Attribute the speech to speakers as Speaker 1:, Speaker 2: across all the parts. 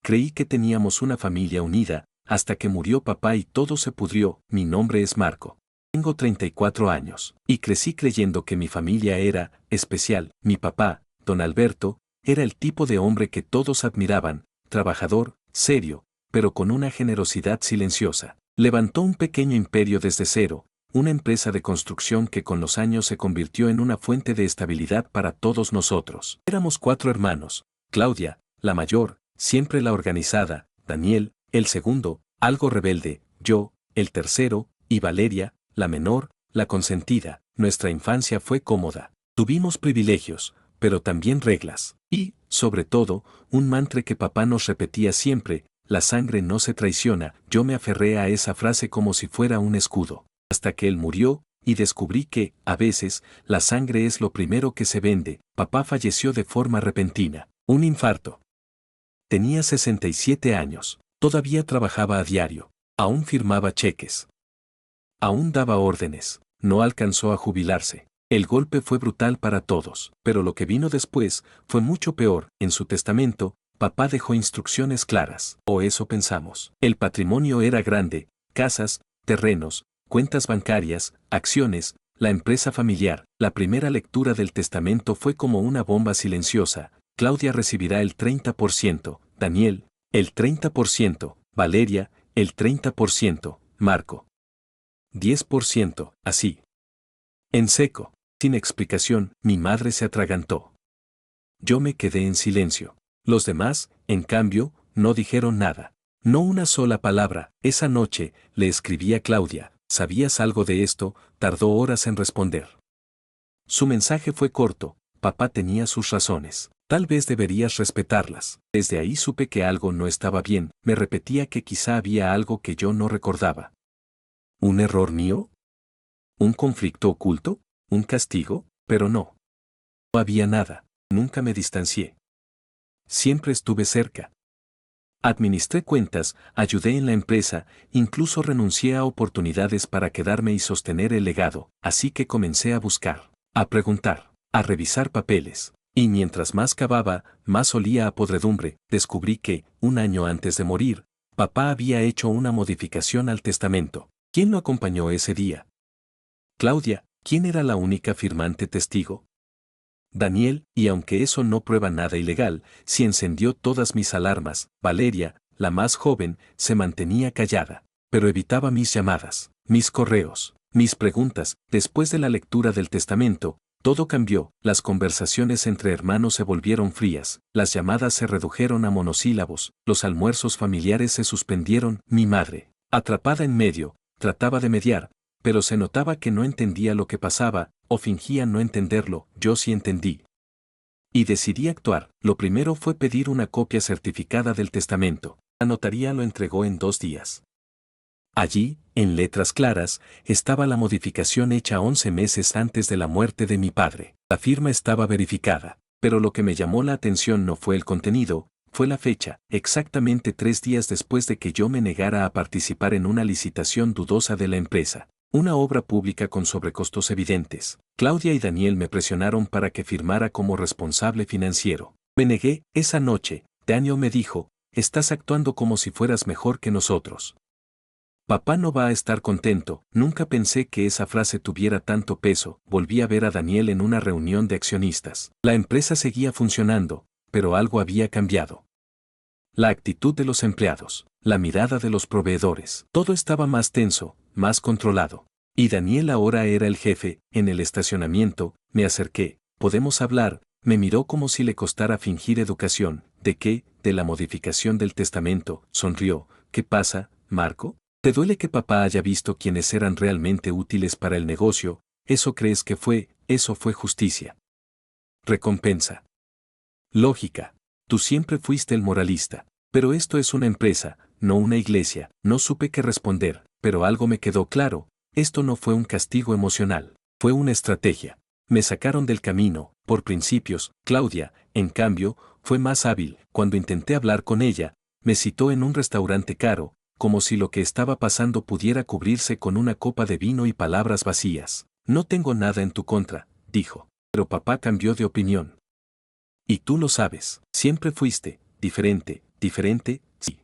Speaker 1: Creí que teníamos una familia unida, hasta que murió papá y todo se pudrió. Mi nombre es Marco. Tengo 34 años, y crecí creyendo que mi familia era especial. Mi papá, don Alberto, era el tipo de hombre que todos admiraban, trabajador, serio, pero con una generosidad silenciosa. Levantó un pequeño imperio desde cero, una empresa de construcción que con los años se convirtió en una fuente de estabilidad para todos nosotros. Éramos 4 hermanos: Claudia, la mayor, siempre la organizada; Daniel, el segundo, algo rebelde; yo, el tercero; y Valeria, la menor, la consentida. Nuestra infancia fue cómoda. Tuvimos privilegios, pero también reglas. Y, sobre todo, un mantra que papá nos repetía siempre: la sangre no se traiciona. Yo me aferré a esa frase como si fuera un escudo. Hasta que él murió, y descubrí que, a veces, la sangre es lo primero que se vende. Papá falleció de forma repentina. Un infarto. Tenía 67 años. Todavía trabajaba a diario. Aún firmaba cheques. Aún daba órdenes. No alcanzó a jubilarse. El golpe fue brutal para todos. Pero lo que vino después fue mucho peor. En su testamento, papá dejó instrucciones claras. O eso pensamos. El patrimonio era grande: casas, terrenos, cuentas bancarias, acciones, la empresa familiar. La primera lectura del testamento fue como una bomba silenciosa. Claudia recibirá el 30%, Daniel, el 30%, Valeria, el 30%, Marco, 10%, así. En seco, sin explicación. Mi madre se atragantó. Yo me quedé en silencio. Los demás, en cambio, no dijeron nada. No una sola palabra. Esa noche, le escribí a Claudia: ¿sabías algo de esto? Tardó horas en responder. Su mensaje fue corto: papá tenía sus razones. Tal vez deberías respetarlas. Desde ahí supe que algo no estaba bien. Me repetía que quizá había algo que yo no recordaba. ¿Un error mío? ¿Un conflicto oculto? ¿Un castigo? Pero no. No había nada. Nunca me distancié. Siempre estuve cerca. Administré cuentas, ayudé en la empresa, incluso renuncié a oportunidades para quedarme y sostener el legado. Así que comencé a buscar, a preguntar, a revisar papeles. Y mientras más cavaba, más olía a podredumbre. Descubrí que, un año antes de morir, papá había hecho una modificación al testamento. ¿Quién lo acompañó ese día? Claudia. ¿Quién era la única firmante testigo? Daniel. Y aunque eso no prueba nada ilegal, sí encendió todas mis alarmas. Valeria, la más joven, se mantenía callada, pero evitaba mis llamadas, mis correos, mis preguntas. Después de la lectura del testamento, todo cambió. Las conversaciones entre hermanos se volvieron frías, las llamadas se redujeron a monosílabos, los almuerzos familiares se suspendieron. Mi madre, atrapada en medio, trataba de mediar, pero se notaba que no entendía lo que pasaba, o fingía no entenderlo. Yo sí entendí. Y decidí actuar. Lo primero fue pedir una copia certificada del testamento. La notaría lo entregó en 2 días. Allí, en letras claras, estaba la modificación hecha 11 meses antes de la muerte de mi padre. La firma estaba verificada, pero lo que me llamó la atención no fue el contenido, fue la fecha. Exactamente 3 días después de que yo me negara a participar en una licitación dudosa de la empresa. Una obra pública con sobrecostos evidentes. Claudia y Daniel me presionaron para que firmara como responsable financiero. Me negué. Esa noche, Daniel me dijo: estás actuando como si fueras mejor que nosotros. Papá no va a estar contento. Nunca pensé que esa frase tuviera tanto peso. Volví a ver a Daniel en una reunión de accionistas. La empresa seguía funcionando, pero algo había cambiado. La actitud de los empleados, la mirada de los proveedores, todo estaba más tenso, más controlado. Y Daniel ahora era el jefe. En el estacionamiento, me acerqué. ¿Podemos hablar? Me miró como si le costara fingir educación. ¿De qué? De la modificación del testamento. Sonrió. ¿Qué pasa, Marco? ¿Te duele que papá haya visto quiénes eran realmente útiles para el negocio? ¿Eso crees que fue? Eso fue justicia. Recompensa. Lógica. Tú siempre fuiste el moralista. Pero esto es una empresa, no una iglesia. No supe qué responder, pero algo me quedó claro. Esto no fue un castigo emocional. Fue una estrategia. Me sacaron del camino, por principios. Claudia, en cambio, fue más hábil. Cuando intenté hablar con ella, me citó en un restaurante caro, como si lo que estaba pasando pudiera cubrirse con una copa de vino y palabras vacías. No tengo nada en tu contra, dijo. Pero papá cambió de opinión. Y tú lo sabes. Siempre fuiste diferente, diferente, sí.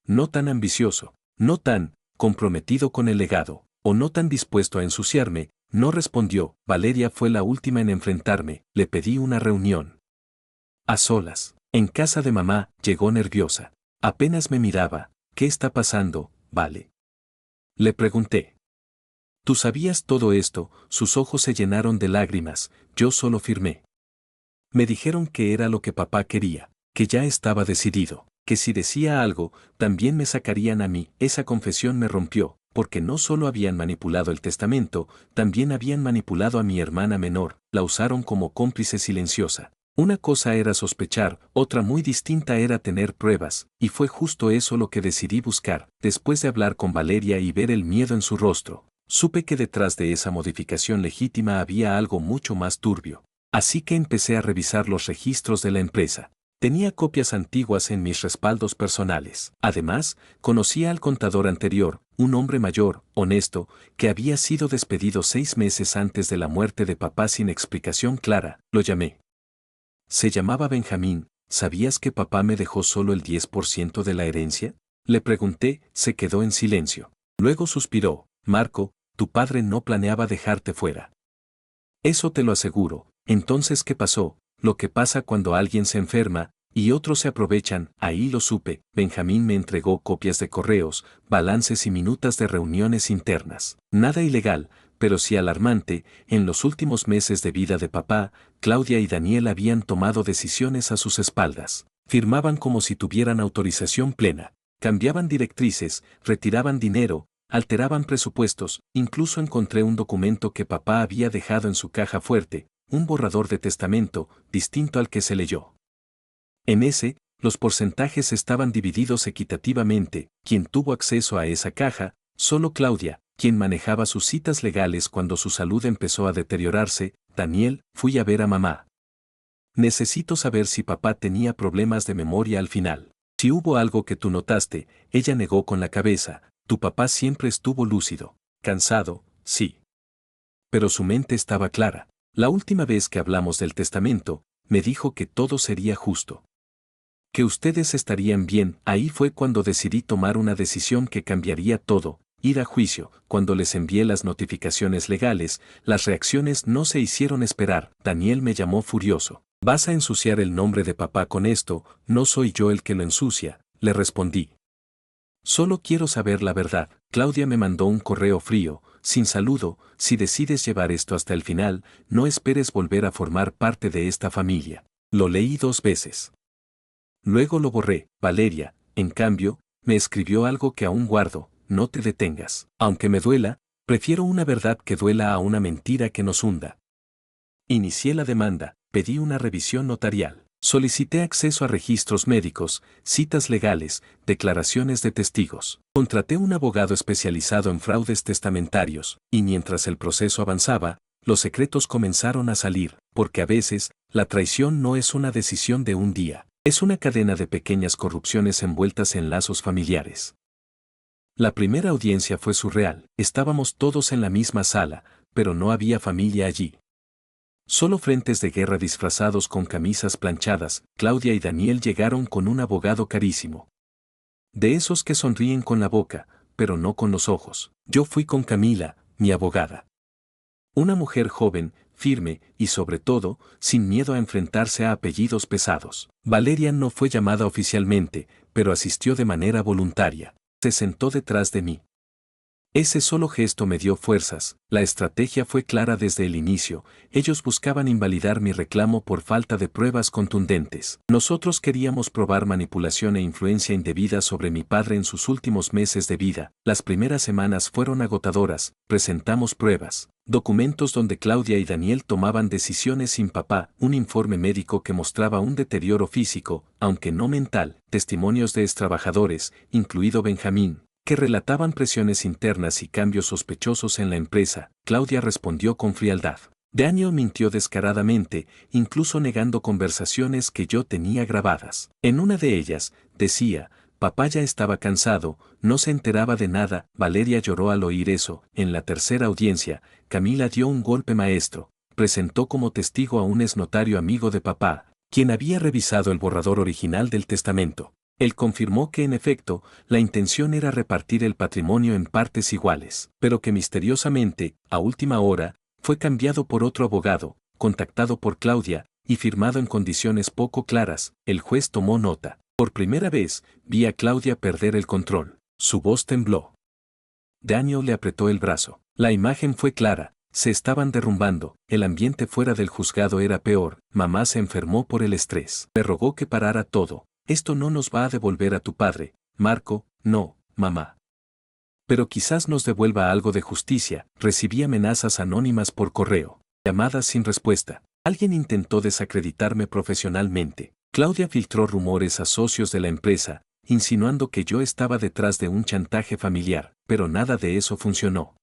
Speaker 1: No tan ambicioso, no tan comprometido con el legado, o no tan dispuesto a ensuciarme, no respondió. Valeria fue la última en enfrentarme, le pedí una reunión. A solas, en casa de mamá, llegó nerviosa. Apenas me miraba. ¿Qué está pasando, Vale? Le pregunté. ¿Tú sabías todo esto? Sus ojos se llenaron de lágrimas, yo solo firmé. Me dijeron que era lo que papá quería, que ya estaba decidido, que si decía algo, también me sacarían a mí. Esa confesión me rompió, porque no solo habían manipulado el testamento, también habían manipulado a mi hermana menor, la usaron como cómplice silenciosa. Una cosa era sospechar, otra muy distinta era tener pruebas, y fue justo eso lo que decidí buscar. Después de hablar con Valeria y ver el miedo en su rostro, supe que detrás de esa modificación legítima había algo mucho más turbio. Así que empecé a revisar los registros de la empresa. Tenía copias antiguas en mis respaldos personales. Además, conocía al contador anterior, un hombre mayor, honesto, que había sido despedido 6 meses antes de la muerte de papá sin explicación clara. Lo llamé. Se llamaba Benjamín. ¿Sabías que papá me dejó solo el 10% de la herencia? Le pregunté, se quedó en silencio. Luego suspiró. Marco, tu padre no planeaba dejarte fuera. Eso te lo aseguro. Entonces, ¿qué pasó? Lo que pasa cuando alguien se enferma, y otros se aprovechan. Ahí lo supe. Benjamín me entregó copias de correos, balances y minutas de reuniones internas. Nada ilegal, pero sí alarmante. En los últimos meses de vida de papá, Claudia y Daniel habían tomado decisiones a sus espaldas. Firmaban como si tuvieran autorización plena. Cambiaban directrices, retiraban dinero, alteraban presupuestos. Incluso encontré un documento que papá había dejado en su caja fuerte, un borrador de testamento, distinto al que se leyó. En ese, los porcentajes estaban divididos equitativamente. Quien tuvo acceso a esa caja, solo Claudia, quien manejaba sus citas legales cuando su salud empezó a deteriorarse. Daniel, fui a ver a mamá. Necesito saber si papá tenía problemas de memoria al final. Si hubo algo que tú notaste, ella negó con la cabeza. Tu papá siempre estuvo lúcido. Cansado, sí. Pero su mente estaba clara. La última vez que hablamos del testamento, me dijo que todo sería justo. Que ustedes estarían bien. Ahí fue cuando decidí tomar una decisión que cambiaría todo, ir a juicio. Cuando les envié las notificaciones legales, las reacciones no se hicieron esperar. Daniel me llamó furioso. ¿Vas a ensuciar el nombre de papá con esto? No soy yo el que lo ensucia, le respondí. Solo quiero saber la verdad. Claudia me mandó un correo frío, sin saludo. Si decides llevar esto hasta el final, no esperes volver a formar parte de esta familia. Lo leí 2 veces. Luego lo borré. Valeria, en cambio, me escribió algo que aún guardo. No te detengas. Aunque me duela, prefiero una verdad que duela a una mentira que nos hunda. Inicié la demanda, pedí una revisión notarial. Solicité acceso a registros médicos, citas legales, declaraciones de testigos. Contraté un abogado especializado en fraudes testamentarios, y mientras el proceso avanzaba, los secretos comenzaron a salir, porque a veces, la traición no es una decisión de un día, es una cadena de pequeñas corrupciones envueltas en lazos familiares. La primera audiencia fue surreal, estábamos todos en la misma sala, pero no había familia allí. Solo frentes de guerra disfrazados con camisas planchadas. Claudia y Daniel llegaron con un abogado carísimo. De esos que sonríen con la boca, pero no con los ojos. Yo fui con Camila, mi abogada. Una mujer joven, firme y sobre todo, sin miedo a enfrentarse a apellidos pesados. Valeria no fue llamada oficialmente, pero asistió de manera voluntaria. Se sentó detrás de mí. Ese solo gesto me dio fuerzas. La estrategia fue clara desde el inicio. Ellos buscaban invalidar mi reclamo por falta de pruebas contundentes. Nosotros queríamos probar manipulación e influencia indebida sobre mi padre en sus últimos meses de vida. Las primeras semanas fueron agotadoras. Presentamos pruebas, documentos donde Claudia y Daniel tomaban decisiones sin papá, un informe médico que mostraba un deterioro físico, aunque no mental, testimonios de extrabajadores, incluido Benjamín, que relataban presiones internas y cambios sospechosos en la empresa. Claudia respondió con frialdad. Daniel mintió descaradamente, incluso negando conversaciones que yo tenía grabadas. En una de ellas, decía, papá ya estaba cansado, no se enteraba de nada. Valeria lloró al oír eso. En la tercera audiencia, Camila dio un golpe maestro. Presentó como testigo a un exnotario amigo de papá, quien había revisado el borrador original del testamento. Él confirmó que en efecto, la intención era repartir el patrimonio en partes iguales, pero que misteriosamente, a última hora, fue cambiado por otro abogado, contactado por Claudia, y firmado en condiciones poco claras. El juez tomó nota. Por primera vez, vi a Claudia perder el control. Su voz tembló. Daniel le apretó el brazo. La imagen fue clara. Se estaban derrumbando, el ambiente fuera del juzgado era peor, mamá se enfermó por el estrés. Me rogó que parara todo. Esto no nos va a devolver a tu padre, Marco, no, mamá. Pero quizás nos devuelva algo de justicia. Recibí amenazas anónimas por correo, llamadas sin respuesta. Alguien intentó desacreditarme profesionalmente. Claudia filtró rumores a socios de la empresa, insinuando que yo estaba detrás de un chantaje familiar, pero nada de eso funcionó.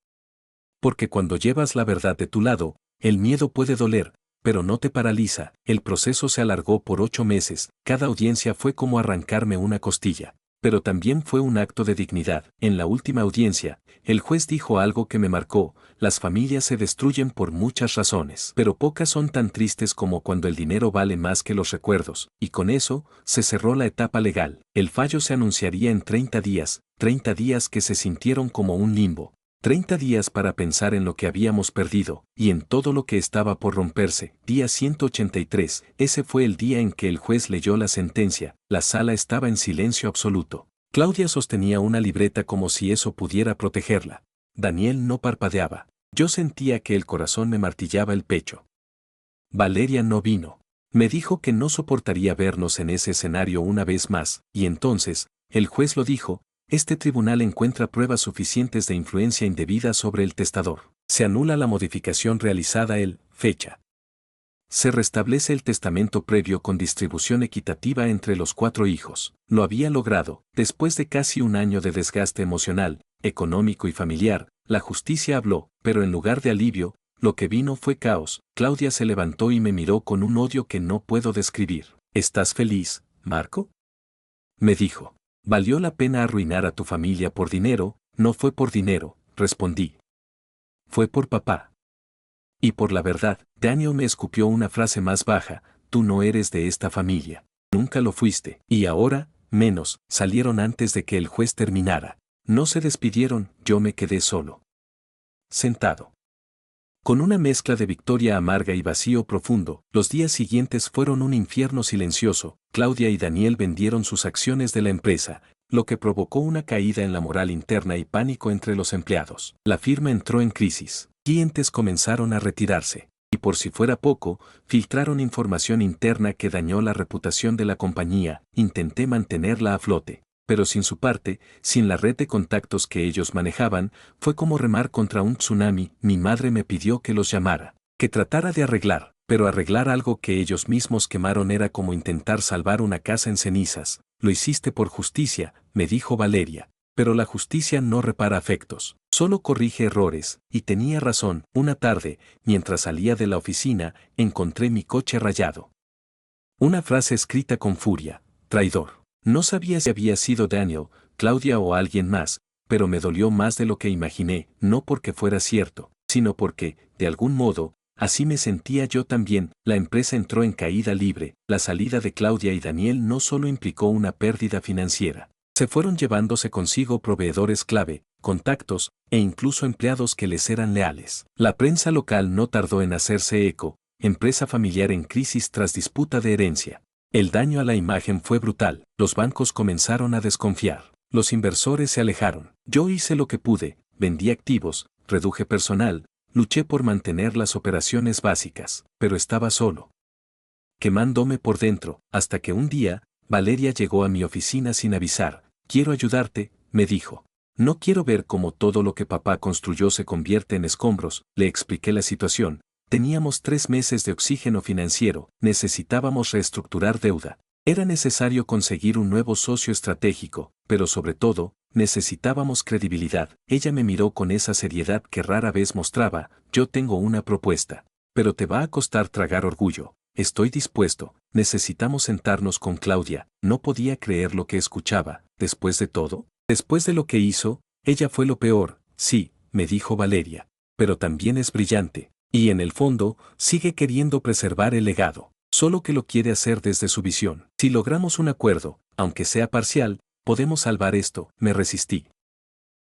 Speaker 1: Porque cuando llevas la verdad de tu lado, el miedo puede doler, pero no te paraliza. El proceso se alargó por 8 meses, cada audiencia fue como arrancarme una costilla. Pero también fue un acto de dignidad. En la última audiencia, el juez dijo algo que me marcó: las familias se destruyen por muchas razones, pero pocas son tan tristes como cuando el dinero vale más que los recuerdos, y con eso, se cerró la etapa legal. El fallo se anunciaría en 30 días que se sintieron como un limbo. 30 días para pensar en lo que habíamos perdido, y en todo lo que estaba por romperse. Día 183, ese fue el día en que el juez leyó la sentencia. La sala estaba en silencio absoluto. Claudia sostenía una libreta como si eso pudiera protegerla. Daniel no parpadeaba. Yo sentía que el corazón me martillaba el pecho. Valeria no vino. Me dijo que no soportaría vernos en ese escenario una vez más, y entonces, el juez lo dijo: este tribunal encuentra pruebas suficientes de influencia indebida sobre el testador. Se anula la modificación realizada fecha. Se restablece el testamento previo con distribución equitativa entre los 4 hijos. Lo había logrado. Después de casi un año de desgaste emocional, económico y familiar, la justicia habló, pero en lugar de alivio, lo que vino fue caos. Claudia se levantó y me miró con un odio que no puedo describir. ¿Estás feliz, Marco?, me dijo. ¿Valió la pena arruinar a tu familia por dinero? No fue por dinero, respondí. Fue por papá. Y por la verdad. Daniel me escupió una frase más baja: tú no eres de esta familia. Nunca lo fuiste. Y ahora, menos. Salieron antes de que el juez terminara. No se despidieron, yo me quedé solo. Sentado. Con una mezcla de victoria amarga y vacío profundo, los días siguientes fueron un infierno silencioso. Claudia y Daniel vendieron sus acciones de la empresa, lo que provocó una caída en la moral interna y pánico entre los empleados. La firma entró en crisis. Clientes comenzaron a retirarse. Y por si fuera poco, filtraron información interna que dañó la reputación de la compañía. Intenté mantenerla a flote. Pero sin su parte, sin la red de contactos que ellos manejaban, fue como remar contra un tsunami. Mi madre me pidió que los llamara, que tratara de arreglar, pero arreglar algo que ellos mismos quemaron era como intentar salvar una casa en cenizas. Lo hiciste por justicia, me dijo Valeria, pero la justicia no repara afectos, solo corrige errores, y tenía razón. Una tarde, mientras salía de la oficina, encontré mi coche rayado. Una frase escrita con furia: traidor. No sabía si había sido Daniel, Claudia o alguien más, pero me dolió más de lo que imaginé, no porque fuera cierto, sino porque, de algún modo, así me sentía yo también. La empresa entró en caída libre. La salida de Claudia y Daniel no solo implicó una pérdida financiera. Se fueron llevándose consigo proveedores clave, contactos, e incluso empleados que les eran leales. La prensa local no tardó en hacerse eco: empresa familiar en crisis tras disputa de herencia. El daño a la imagen fue brutal. Los bancos comenzaron a desconfiar. Los inversores se alejaron. Yo hice lo que pude, vendí activos, reduje personal, luché por mantener las operaciones básicas, pero estaba solo, quemándome por dentro, hasta que un día, Valeria llegó a mi oficina sin avisar. Quiero ayudarte, me dijo. No quiero ver cómo todo lo que papá construyó se convierte en escombros. Le expliqué la situación. Teníamos 3 meses de oxígeno financiero, necesitábamos reestructurar deuda. Era necesario conseguir un nuevo socio estratégico, pero sobre todo, necesitábamos credibilidad. Ella me miró con esa seriedad que rara vez mostraba. Yo tengo una propuesta, pero te va a costar tragar orgullo. Estoy dispuesto. Necesitamos sentarnos con Claudia. No podía creer lo que escuchaba. Después de todo, después de lo que hizo, ella fue lo peor. Sí, me dijo Valeria, pero también es brillante. Y en el fondo, sigue queriendo preservar el legado, solo que lo quiere hacer desde su visión. Si logramos un acuerdo, aunque sea parcial, podemos salvar esto, me resistí.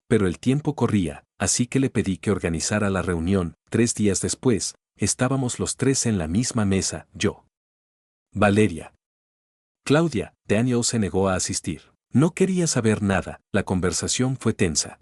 Speaker 1: Pero el tiempo corría, así que le pedí que organizara la reunión. 3 días después, estábamos los tres en la misma mesa, yo, Valeria, Claudia. Daniel se negó a asistir. No quería saber nada, la conversación fue tensa,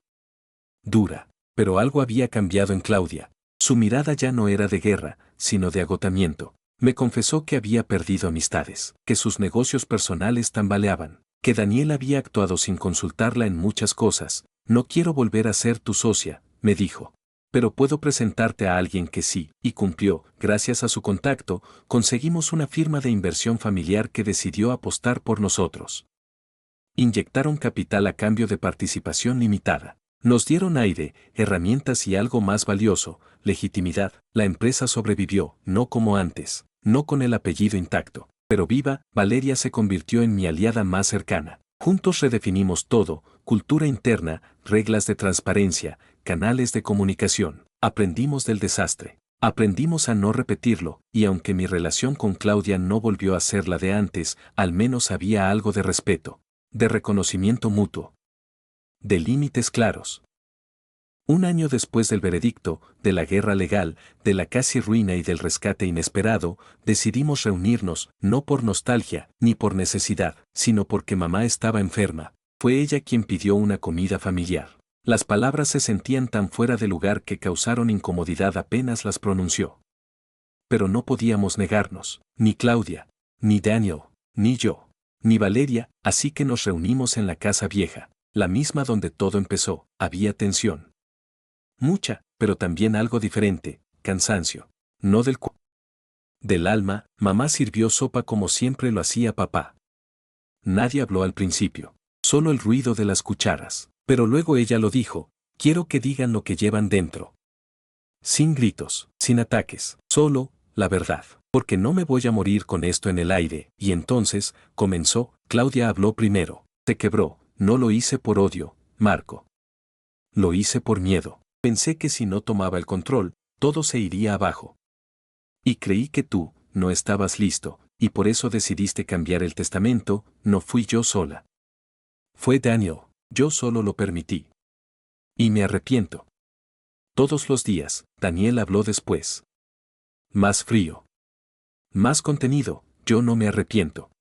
Speaker 1: dura, pero algo había cambiado en Claudia. Su mirada ya no era de guerra, sino de agotamiento. Me confesó que había perdido amistades, que sus negocios personales tambaleaban, que Daniel había actuado sin consultarla en muchas cosas. No quiero volver a ser tu socia, me dijo. Pero puedo presentarte a alguien que sí, y cumplió. Gracias a su contacto, conseguimos una firma de inversión familiar que decidió apostar por nosotros. Inyectaron capital a cambio de participación limitada. Nos dieron aire, herramientas y algo más valioso, legitimidad. La empresa sobrevivió, no como antes, no con el apellido intacto, pero viva. Valeria se convirtió en mi aliada más cercana. Juntos redefinimos todo, cultura interna, reglas de transparencia, canales de comunicación. Aprendimos del desastre. Aprendimos a no repetirlo, y aunque mi relación con Claudia no volvió a ser la de antes, al menos había algo de respeto, de reconocimiento mutuo, de límites claros. Un año después del veredicto, de la guerra legal, de la casi ruina y del rescate inesperado, decidimos reunirnos, no por nostalgia, ni por necesidad, sino porque mamá estaba enferma. Fue ella quien pidió una comida familiar. Las palabras se sentían tan fuera de lugar que causaron incomodidad apenas las pronunció. Pero no podíamos negarnos, ni Claudia, ni Daniel, ni yo, ni Valeria, así que nos reunimos en la casa vieja, la misma donde todo empezó. Había tensión. Mucha, pero también algo diferente, cansancio. No del cuerpo, del alma. Mamá sirvió sopa como siempre lo hacía papá. Nadie habló al principio, solo el ruido de las cucharas, pero luego ella lo dijo: quiero que digan lo que llevan dentro. Sin gritos, sin ataques, solo la verdad, porque no me voy a morir con esto en el aire. Y entonces, comenzó. Claudia habló primero. Se quebró. No lo hice por odio, Marco. Lo hice por miedo. Pensé que si no tomaba el control, todo se iría abajo. Y creí que tú no estabas listo, y por eso decidiste cambiar el testamento. No fui yo sola. Fue Daniel. Yo solo lo permití. Y me arrepiento. Todos los días. Daniel habló después. Más frío. Más contenido. Yo no me arrepiento.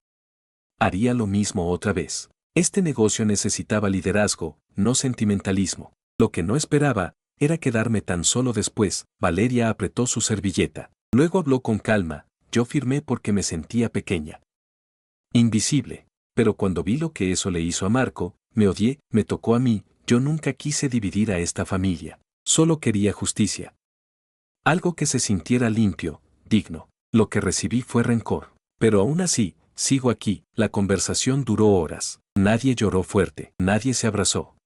Speaker 1: Haría lo mismo otra vez. Este negocio necesitaba liderazgo, no sentimentalismo. Lo que no esperaba era quedarme tan solo después. Valeria apretó su servilleta. Luego habló con calma. Yo firmé porque me sentía pequeña, invisible. Pero cuando vi lo que eso le hizo a Marco, me odié. Me tocó a mí. Yo nunca quise dividir a esta familia. Solo quería justicia. Algo que se sintiera limpio, digno. Lo que recibí fue rencor. Pero aún así, sigo aquí. La conversación duró horas. Nadie lloró fuerte. Nadie se abrazó.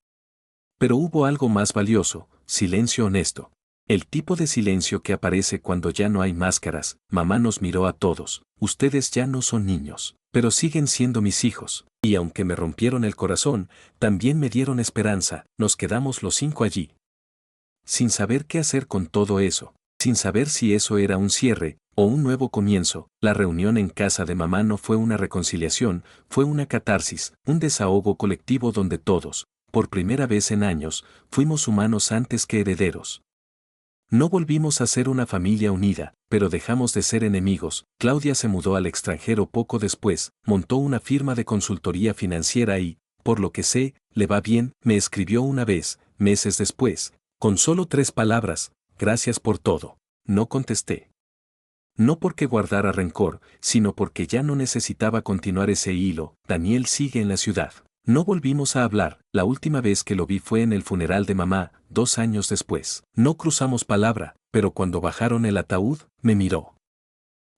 Speaker 1: Pero hubo algo más valioso: silencio honesto. El tipo de silencio que aparece cuando ya no hay máscaras. Mamá nos miró a todos. Ustedes ya no son niños, pero siguen siendo mis hijos. Y aunque me rompieron el corazón, también me dieron esperanza. Nos quedamos los 5 allí, sin saber qué hacer con todo eso, sin saber si eso era un cierre o un nuevo comienzo. La reunión en casa de mamá no fue una reconciliación, fue una catarsis, un desahogo colectivo donde todos, por primera vez en años, fuimos humanos antes que herederos. No volvimos a ser una familia unida, pero dejamos de ser enemigos. Claudia se mudó al extranjero poco después, montó una firma de consultoría financiera y, por lo que sé, le va bien. Me escribió una vez, meses después, con solo 3 palabras: gracias por todo. No contesté. No porque guardara rencor, sino porque ya no necesitaba continuar ese hilo. Daniel sigue en la ciudad. No volvimos a hablar. La última vez que lo vi fue en el funeral de mamá, 2 años después. No cruzamos palabra, pero cuando bajaron el ataúd, me miró.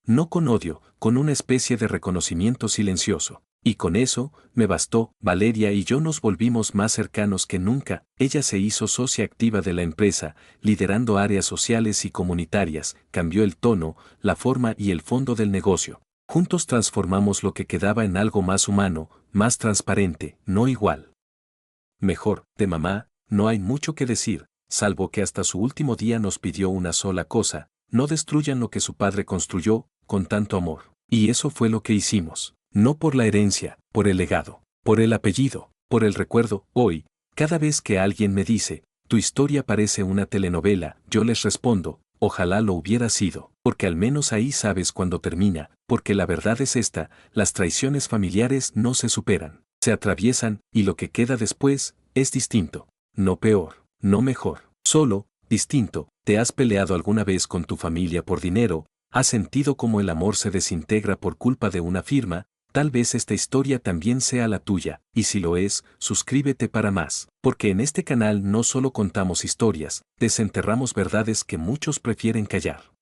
Speaker 1: No con odio, con una especie de reconocimiento silencioso. Y con eso, me bastó. Valeria y yo nos volvimos más cercanos que nunca. Ella se hizo socia activa de la empresa, liderando áreas sociales y comunitarias. Cambió el tono, la forma y el fondo del negocio. Juntos transformamos lo que quedaba en algo más humano, más transparente, no igual. Mejor. De mamá, no hay mucho que decir, salvo que hasta su último día nos pidió una sola cosa: no destruyan lo que su padre construyó con tanto amor. Y eso fue lo que hicimos. No por la herencia, por el legado, por el apellido, por el recuerdo. Hoy, cada vez que alguien me dice, tu historia parece una telenovela, yo les respondo, ojalá lo hubiera sido, porque al menos ahí sabes cuándo termina, porque la verdad es esta, las traiciones familiares no se superan, se atraviesan, y lo que queda después, es distinto. No peor, no mejor, solo, distinto. ¿Te has peleado alguna vez con tu familia por dinero? ¿Has sentido cómo el amor se desintegra por culpa de una firma? Tal vez esta historia también sea la tuya, y si lo es, suscríbete para más, porque en este canal no solo contamos historias, desenterramos verdades que muchos prefieren callar.